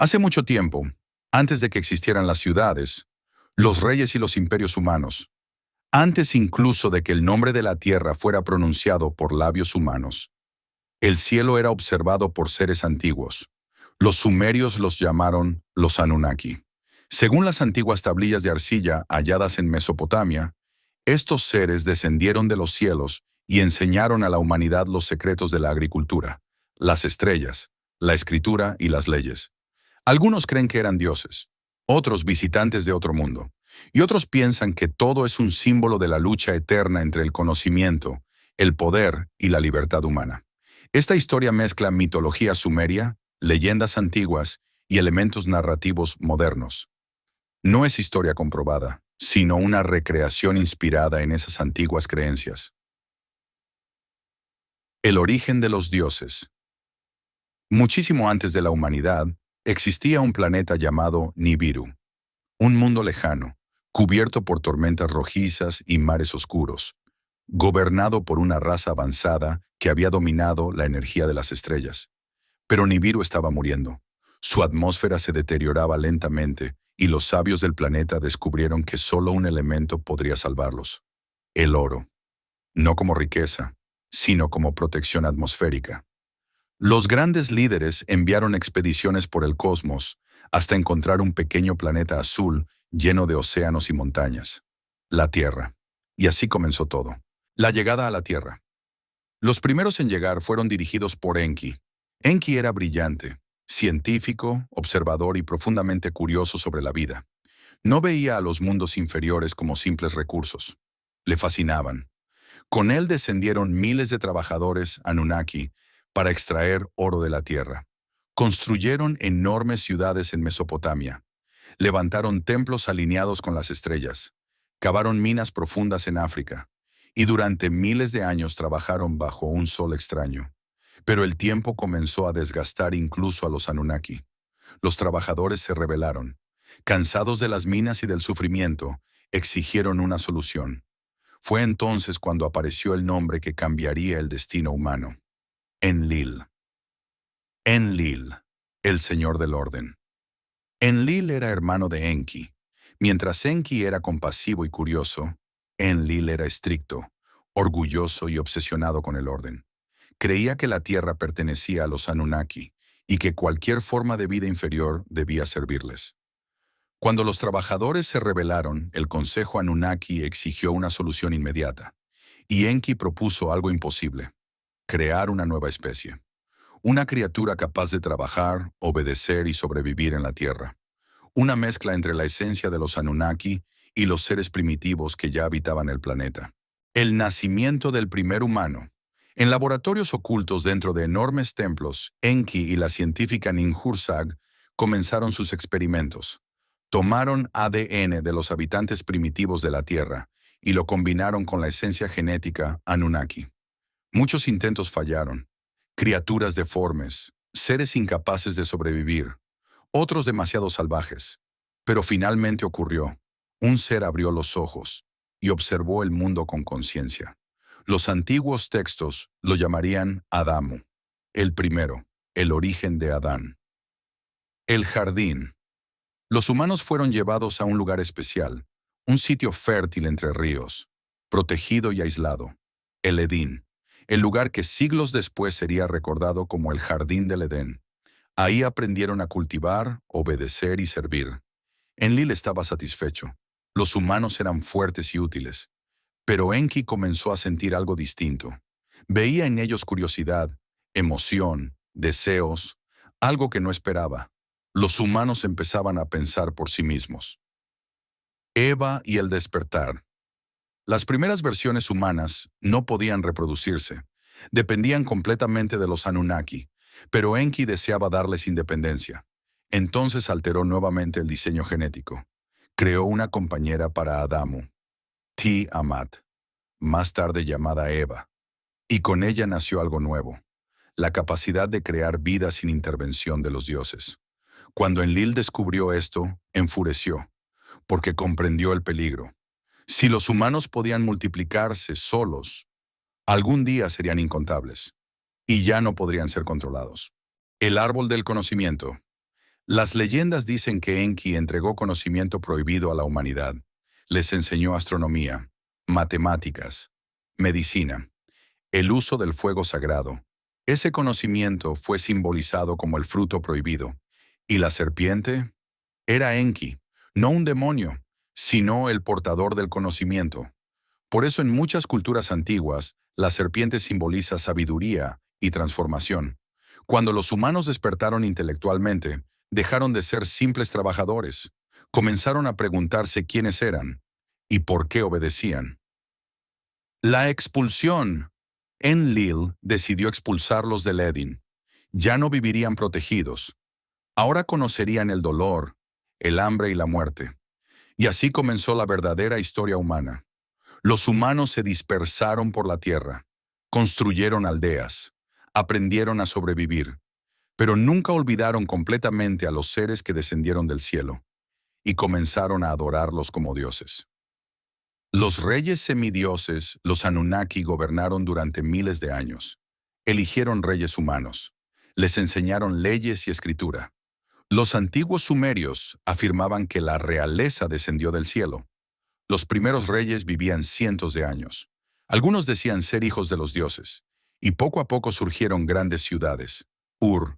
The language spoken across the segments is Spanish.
Hace mucho tiempo, antes de que existieran las ciudades, los reyes y los imperios humanos, antes incluso de que el nombre de la tierra fuera pronunciado por labios humanos, el cielo era observado por seres antiguos. Los sumerios los llamaron los Anunnaki. Según las antiguas tablillas de arcilla halladas en Mesopotamia, estos seres descendieron de los cielos y enseñaron a la humanidad los secretos de la agricultura, las estrellas, la escritura y las leyes. Algunos creen que eran dioses, otros visitantes de otro mundo, y otros piensan que todo es un símbolo de la lucha eterna entre el conocimiento, el poder y la libertad humana. Esta historia mezcla mitología sumeria, leyendas antiguas y elementos narrativos modernos. No es historia comprobada, sino una recreación inspirada en esas antiguas creencias. El origen de los dioses. Muchísimo antes de la humanidad, existía un planeta llamado Nibiru, un mundo lejano, cubierto por tormentas rojizas y mares oscuros, gobernado por una raza avanzada que había dominado la energía de las estrellas. Pero Nibiru estaba muriendo. Su atmósfera se deterioraba lentamente y los sabios del planeta descubrieron que solo un elemento podría salvarlos: el oro. No como riqueza, sino como protección atmosférica. Los grandes líderes enviaron expediciones por el cosmos hasta encontrar un pequeño planeta azul lleno de océanos y montañas, la Tierra. Y así comenzó todo. La llegada a la Tierra. Los primeros en llegar fueron dirigidos por Enki. Enki era brillante, científico, observador y profundamente curioso sobre la vida. No veía a los mundos inferiores como simples recursos. Le fascinaban. Con él descendieron miles de trabajadores Anunnaki para extraer oro de la tierra. Construyeron enormes ciudades en Mesopotamia. Levantaron templos alineados con las estrellas. Cavaron minas profundas en África. Y durante miles de años trabajaron bajo un sol extraño. Pero el tiempo comenzó a desgastar incluso a los Anunnaki. Los trabajadores se rebelaron. Cansados de las minas y del sufrimiento, exigieron una solución. Fue entonces cuando apareció el nombre que cambiaría el destino humano: Enlil. Enlil, el Señor del Orden. Enlil era hermano de Enki. Mientras Enki era compasivo y curioso, Enlil era estricto, orgulloso y obsesionado con el orden. Creía que la tierra pertenecía a los Anunnaki y que cualquier forma de vida inferior debía servirles. Cuando los trabajadores se rebelaron, el Consejo Anunnaki exigió una solución inmediata, y Enki propuso algo imposible: crear una nueva especie. Una criatura capaz de trabajar, obedecer y sobrevivir en la Tierra. Una mezcla entre la esencia de los Anunnaki y los seres primitivos que ya habitaban el planeta. El nacimiento del primer humano. En laboratorios ocultos dentro de enormes templos, Enki y la científica Ninhursag comenzaron sus experimentos. Tomaron ADN de los habitantes primitivos de la Tierra y lo combinaron con la esencia genética Anunnaki. Muchos intentos fallaron. Criaturas deformes, seres incapaces de sobrevivir, otros demasiado salvajes. Pero finalmente ocurrió. Un ser abrió los ojos y observó el mundo con conciencia. Los antiguos textos lo llamarían Adamu, el primero, el origen de Adán. El jardín. Los humanos fueron llevados a un lugar especial, un sitio fértil entre ríos, protegido y aislado, el Edén, el lugar que siglos después sería recordado como el Jardín del Edén. Ahí aprendieron a cultivar, obedecer y servir. Enlil estaba satisfecho. Los humanos eran fuertes y útiles. Pero Enki comenzó a sentir algo distinto. Veía en ellos curiosidad, emoción, deseos, algo que no esperaba. Los humanos empezaban a pensar por sí mismos. Eva y el despertar. Las primeras versiones humanas no podían reproducirse. Dependían completamente de los Anunnaki, pero Enki deseaba darles independencia. Entonces alteró nuevamente el diseño genético. Creó una compañera para Adamu, Tiamat, más tarde llamada Eva, y con ella nació algo nuevo: la capacidad de crear vida sin intervención de los dioses. Cuando Enlil descubrió esto, enfureció, porque comprendió el peligro. Si los humanos podían multiplicarse solos, algún día serían incontables, y ya no podrían ser controlados. El árbol del conocimiento. Las leyendas dicen que Enki entregó conocimiento prohibido a la humanidad. Les enseñó astronomía, matemáticas, medicina, el uso del fuego sagrado. Ese conocimiento fue simbolizado como el fruto prohibido. Y la serpiente era Enki, no un demonio, sino el portador del conocimiento. Por eso en muchas culturas antiguas, la serpiente simboliza sabiduría y transformación. Cuando los humanos despertaron intelectualmente, dejaron de ser simples trabajadores. Comenzaron a preguntarse quiénes eran y por qué obedecían. La expulsión. Enlil decidió expulsarlos del Edén. Ya no vivirían protegidos. Ahora conocerían el dolor, el hambre y la muerte. Y así comenzó la verdadera historia humana. Los humanos se dispersaron por la tierra, construyeron aldeas, aprendieron a sobrevivir, pero nunca olvidaron completamente a los seres que descendieron del cielo y comenzaron a adorarlos como dioses. Los reyes semidioses, los Anunnaki, gobernaron durante miles de años. Eligieron reyes humanos. Les enseñaron leyes y escritura. Los antiguos sumerios afirmaban que la realeza descendió del cielo. Los primeros reyes vivían cientos de años. Algunos decían ser hijos de los dioses, y poco a poco surgieron grandes ciudades: Ur,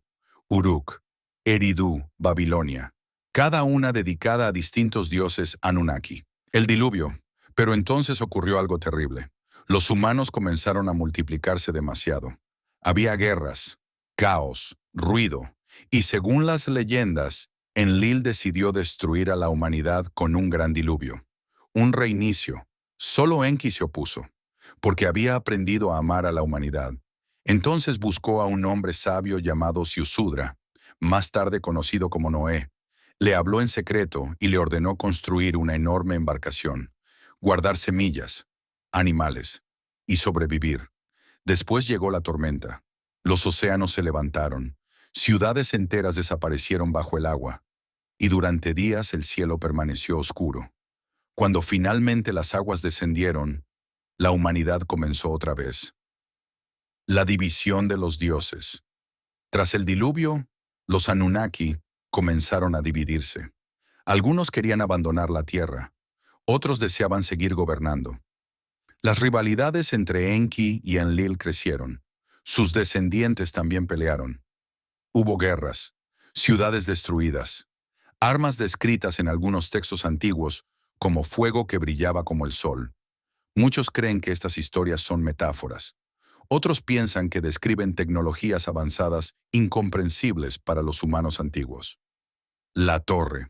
Uruk, Eridu, Babilonia, cada una dedicada a distintos dioses Anunnaki. El diluvio. Pero entonces ocurrió algo terrible. Los humanos comenzaron a multiplicarse demasiado. Había guerras, caos, ruido, y según las leyendas, Enlil decidió destruir a la humanidad con un gran diluvio. Un reinicio. Solo Enki se opuso, porque había aprendido a amar a la humanidad. Entonces buscó a un hombre sabio llamado Ziusudra, más tarde conocido como Noé. Le habló en secreto y le ordenó construir una enorme embarcación, guardar semillas, animales y sobrevivir. Después llegó la tormenta. Los océanos se levantaron, ciudades enteras desaparecieron bajo el agua, y durante días el cielo permaneció oscuro. Cuando finalmente las aguas descendieron, la humanidad comenzó otra vez. La división de los dioses. Tras el diluvio, los Anunnaki comenzaron a dividirse. Algunos querían abandonar la tierra, otros deseaban seguir gobernando. Las rivalidades entre Enki y Enlil crecieron. Sus descendientes también pelearon. Hubo guerras, ciudades destruidas, armas descritas en algunos textos antiguos como fuego que brillaba como el sol. Muchos creen que estas historias son metáforas. Otros piensan que describen tecnologías avanzadas incomprensibles para los humanos antiguos. La torre.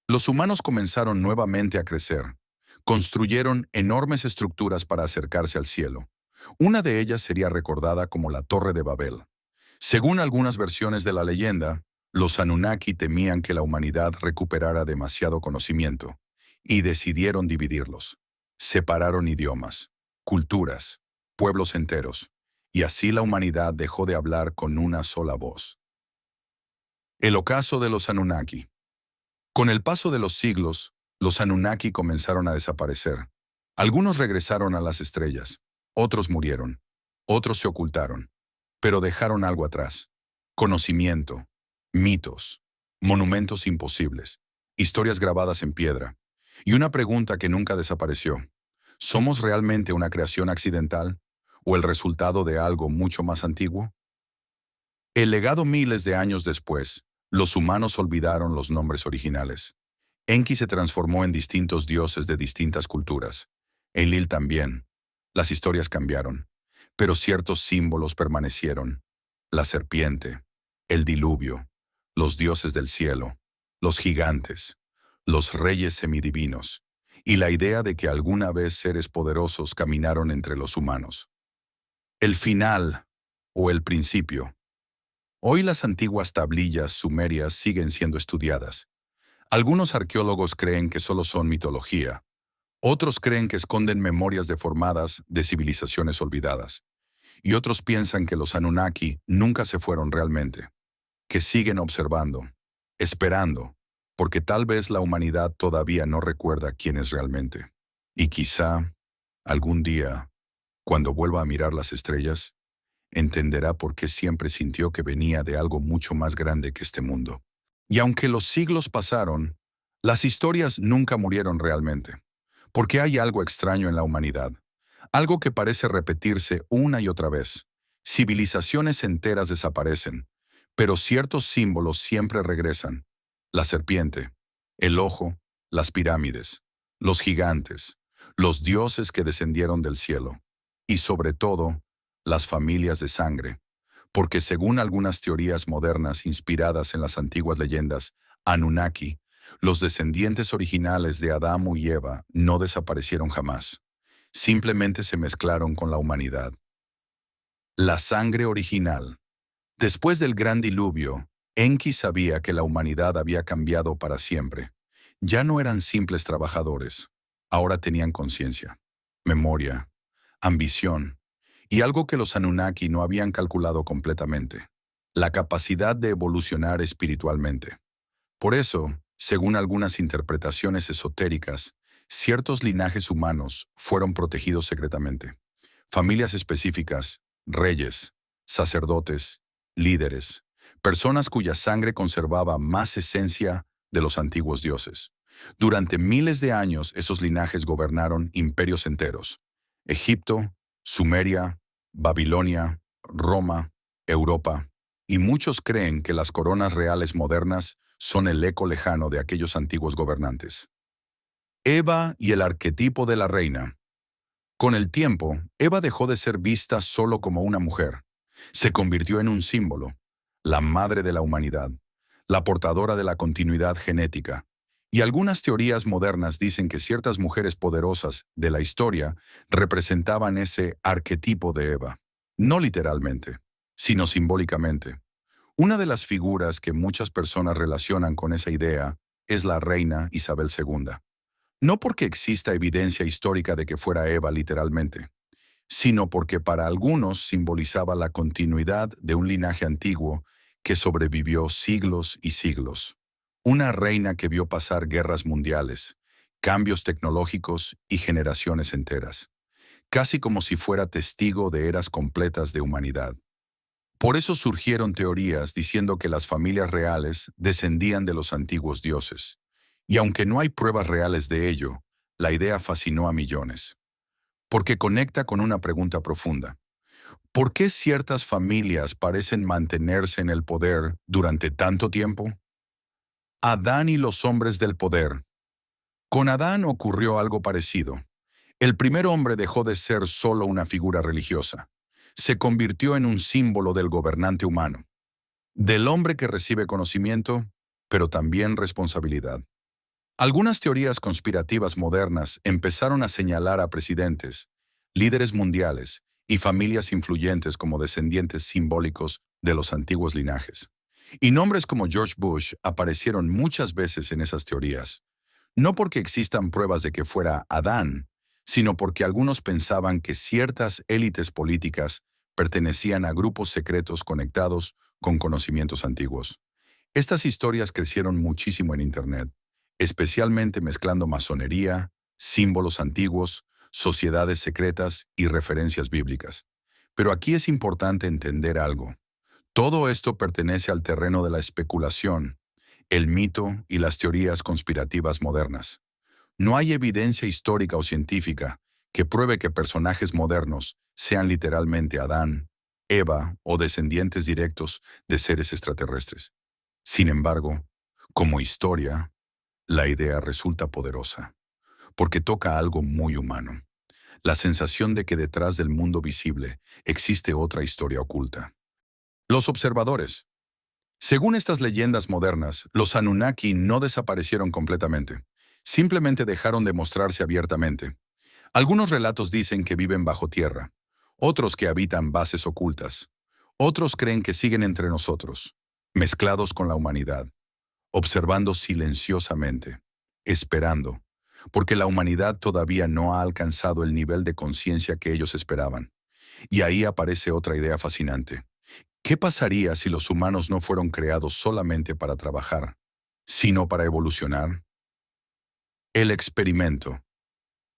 Los humanos comenzaron nuevamente a crecer. Construyeron enormes estructuras para acercarse al cielo. Una de ellas sería recordada como la Torre de Babel. Según algunas versiones de la leyenda, los Anunnaki temían que la humanidad recuperara demasiado conocimiento y decidieron dividirlos. Separaron idiomas, culturas, pueblos enteros, y así la humanidad dejó de hablar con una sola voz. El ocaso de los Anunnaki. Con el paso de los siglos, los Anunnaki comenzaron a desaparecer. Algunos regresaron a las estrellas, otros murieron, otros se ocultaron, pero dejaron algo atrás: conocimiento, mitos, monumentos imposibles, historias grabadas en piedra, y una pregunta que nunca desapareció: ¿somos realmente una creación accidental o el resultado de algo mucho más antiguo? El legado miles de años después, los humanos olvidaron los nombres originales. Enki se transformó en distintos dioses de distintas culturas. Enlil también. Las historias cambiaron, pero ciertos símbolos permanecieron: la serpiente, el diluvio, los dioses del cielo, los gigantes, los reyes semidivinos, y la idea de que alguna vez seres poderosos caminaron entre los humanos. El final, o el principio. Hoy las antiguas tablillas sumerias siguen siendo estudiadas. Algunos arqueólogos creen que solo son mitología. Otros creen que esconden memorias deformadas de civilizaciones olvidadas. Y otros piensan que los Anunnaki nunca se fueron realmente, que siguen observando, esperando, porque tal vez la humanidad todavía no recuerda quién es realmente. Y quizá, algún día, cuando vuelva a mirar las estrellas, entenderá por qué siempre sintió que venía de algo mucho más grande que este mundo. Y aunque los siglos pasaron, las historias nunca murieron realmente, porque hay algo extraño en la humanidad, algo que parece repetirse una y otra vez. Civilizaciones enteras desaparecen, pero ciertos símbolos siempre regresan. La serpiente, el ojo, las pirámides, los gigantes, los dioses que descendieron del cielo, y sobre todo, las familias de sangre, porque según algunas teorías modernas inspiradas en las antiguas leyendas Anunnaki, los descendientes originales de Adán y Eva no desaparecieron jamás, simplemente se mezclaron con la humanidad. La sangre original. Después del gran diluvio, Enki sabía que la humanidad había cambiado para siempre. Ya no eran simples trabajadores, ahora tenían conciencia, memoria, ambición, y algo que los Anunnaki no habían calculado completamente, la capacidad de evolucionar espiritualmente. Por eso, según algunas interpretaciones esotéricas, ciertos linajes humanos fueron protegidos secretamente. Familias específicas, reyes, sacerdotes, líderes, personas cuya sangre conservaba más esencia de los antiguos dioses. Durante miles de años esos linajes gobernaron imperios enteros. Egipto, Sumeria, Babilonia, Roma, Europa, y muchos creen que las coronas reales modernas son el eco lejano de aquellos antiguos gobernantes. Eva y el arquetipo de la reina. Con el tiempo, Eva dejó de ser vista solo como una mujer. Se convirtió en un símbolo, la madre de la humanidad, la portadora de la continuidad genética. Y algunas teorías modernas dicen que ciertas mujeres poderosas de la historia representaban ese arquetipo de Eva. No literalmente, sino simbólicamente. Una de las figuras que muchas personas relacionan con esa idea es la reina Isabel II. No porque exista evidencia histórica de que fuera Eva literalmente, sino porque para algunos simbolizaba la continuidad de un linaje antiguo que sobrevivió siglos y siglos. Una reina que vio pasar guerras mundiales, cambios tecnológicos y generaciones enteras, casi como si fuera testigo de eras completas de humanidad. Por eso surgieron teorías diciendo que las familias reales descendían de los antiguos dioses. Y aunque no hay pruebas reales de ello, la idea fascinó a millones. Porque conecta con una pregunta profunda. ¿Por qué ciertas familias parecen mantenerse en el poder durante tanto tiempo? Adán y los hombres del poder. Con Adán ocurrió algo parecido. El primer hombre dejó de ser solo una figura religiosa. Se convirtió en un símbolo del gobernante humano, del hombre que recibe conocimiento, pero también responsabilidad. Algunas teorías conspirativas modernas empezaron a señalar a presidentes, líderes mundiales y familias influyentes como descendientes simbólicos de los antiguos linajes. Y nombres como George Bush aparecieron muchas veces en esas teorías, no porque existan pruebas de que fuera Adán, sino porque algunos pensaban que ciertas élites políticas pertenecían a grupos secretos conectados con conocimientos antiguos. Estas historias crecieron muchísimo en Internet, especialmente mezclando masonería, símbolos antiguos, sociedades secretas y referencias bíblicas. Pero aquí es importante entender algo. Todo esto pertenece al terreno de la especulación, el mito y las teorías conspirativas modernas. No hay evidencia histórica o científica que pruebe que personajes modernos sean literalmente Adán, Eva o descendientes directos de seres extraterrestres. Sin embargo, como historia, la idea resulta poderosa, porque toca algo muy humano, la sensación de que detrás del mundo visible existe otra historia oculta. Los observadores. Según estas leyendas modernas, los Anunnaki no desaparecieron completamente, simplemente dejaron de mostrarse abiertamente. Algunos relatos dicen que viven bajo tierra, otros que habitan bases ocultas, otros creen que siguen entre nosotros, mezclados con la humanidad, observando silenciosamente, esperando, porque la humanidad todavía no ha alcanzado el nivel de conciencia que ellos esperaban. Y ahí aparece otra idea fascinante. ¿Qué pasaría si los humanos no fueron creados solamente para trabajar, sino para evolucionar? El experimento.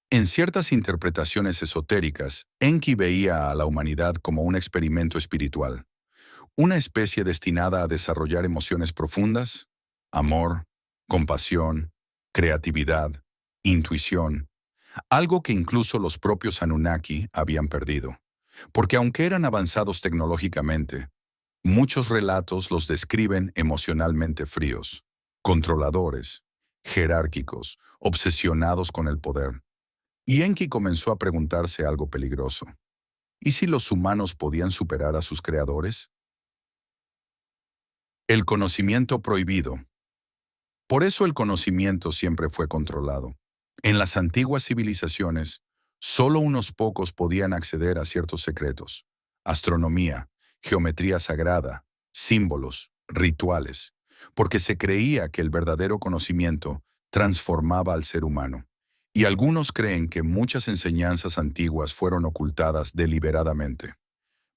En ciertas interpretaciones esotéricas, Enki veía a la humanidad como un experimento espiritual, una especie destinada a desarrollar emociones profundas, amor, compasión, creatividad, intuición, algo que incluso los propios Anunnaki habían perdido. Porque aunque eran avanzados tecnológicamente, muchos relatos los describen emocionalmente fríos, controladores, jerárquicos, obsesionados con el poder. Y Enki comenzó a preguntarse algo peligroso. ¿Y si los humanos podían superar a sus creadores? El conocimiento prohibido. Por eso el conocimiento siempre fue controlado. En las antiguas civilizaciones, solo unos pocos podían acceder a ciertos secretos: astronomía, geometría sagrada, símbolos, rituales, porque se creía que el verdadero conocimiento transformaba al ser humano. Y algunos creen que muchas enseñanzas antiguas fueron ocultadas deliberadamente.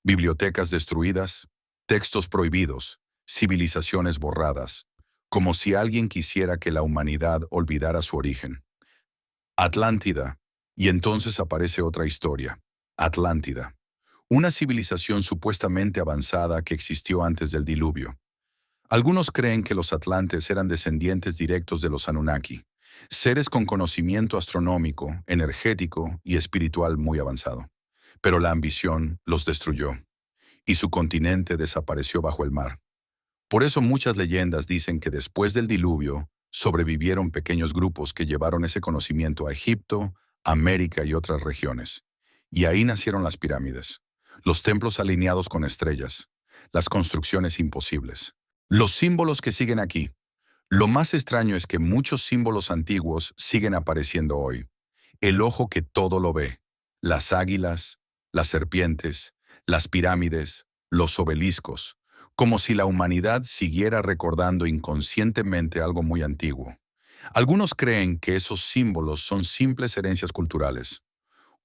Bibliotecas destruidas, textos prohibidos, civilizaciones borradas, como si alguien quisiera que la humanidad olvidara su origen. Atlántida. Y entonces aparece otra historia. Atlántida. Una civilización supuestamente avanzada que existió antes del diluvio. Algunos creen que los atlantes eran descendientes directos de los Anunnaki, seres con conocimiento astronómico, energético y espiritual muy avanzado. Pero la ambición los destruyó, y su continente desapareció bajo el mar. Por eso muchas leyendas dicen que después del diluvio sobrevivieron pequeños grupos que llevaron ese conocimiento a Egipto, América y otras regiones. Y ahí nacieron las pirámides, los templos alineados con estrellas, las construcciones imposibles, los símbolos que siguen aquí. Lo más extraño es que muchos símbolos antiguos siguen apareciendo hoy. El ojo que todo lo ve, las águilas, las serpientes, las pirámides, los obeliscos, como si la humanidad siguiera recordando inconscientemente algo muy antiguo. Algunos creen que esos símbolos son simples herencias culturales.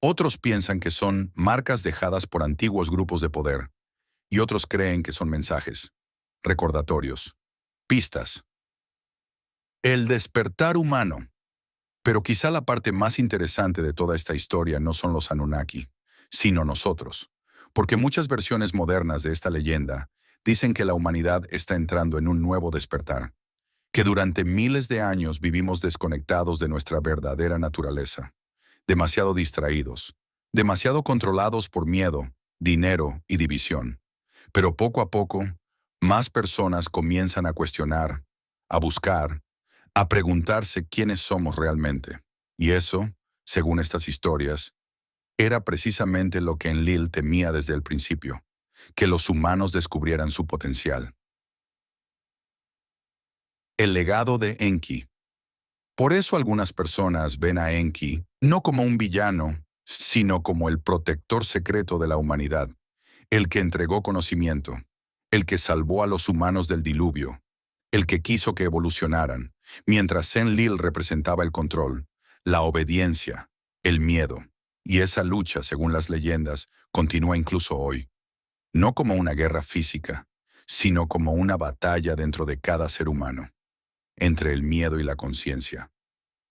Otros piensan que son marcas dejadas por antiguos grupos de poder. Y otros creen que son mensajes, recordatorios, pistas. El despertar humano. Pero quizá la parte más interesante de toda esta historia no son los Anunnaki, sino nosotros. Porque muchas versiones modernas de esta leyenda dicen que la humanidad está entrando en un nuevo despertar, que durante miles de años vivimos desconectados de nuestra verdadera naturaleza, demasiado distraídos, demasiado controlados por miedo, dinero y división. Pero poco a poco, más personas comienzan a cuestionar, a buscar, a preguntarse quiénes somos realmente. Y eso, según estas historias, era precisamente lo que Enlil temía desde el principio, que los humanos descubrieran su potencial. El legado de Enki. Por eso algunas personas ven a Enki no como un villano, sino como el protector secreto de la humanidad, el que entregó conocimiento, el que salvó a los humanos del diluvio, el que quiso que evolucionaran, mientras Enlil representaba el control, la obediencia, el miedo. Y esa lucha, según las leyendas, continúa incluso hoy, no como una guerra física, sino como una batalla dentro de cada ser humano, entre el miedo y la conciencia,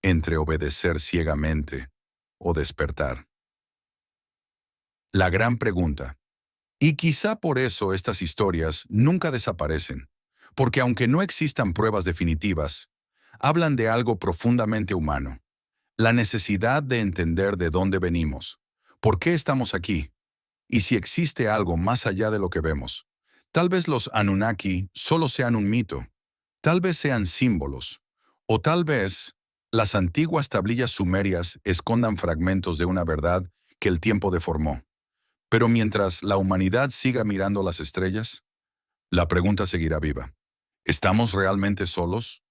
entre obedecer ciegamente o despertar. La gran pregunta. Y quizá por eso estas historias nunca desaparecen, porque aunque no existan pruebas definitivas, hablan de algo profundamente humano, la necesidad de entender de dónde venimos, por qué estamos aquí, y si existe algo más allá de lo que vemos. Tal vez los Anunnaki solo sean un mito, tal vez sean símbolos, o tal vez las antiguas tablillas sumerias escondan fragmentos de una verdad que el tiempo deformó. Pero mientras la humanidad siga mirando las estrellas, la pregunta seguirá viva. ¿Estamos realmente solos?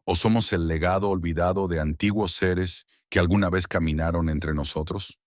¿O somos el legado olvidado de antiguos seres que alguna vez caminaron entre nosotros?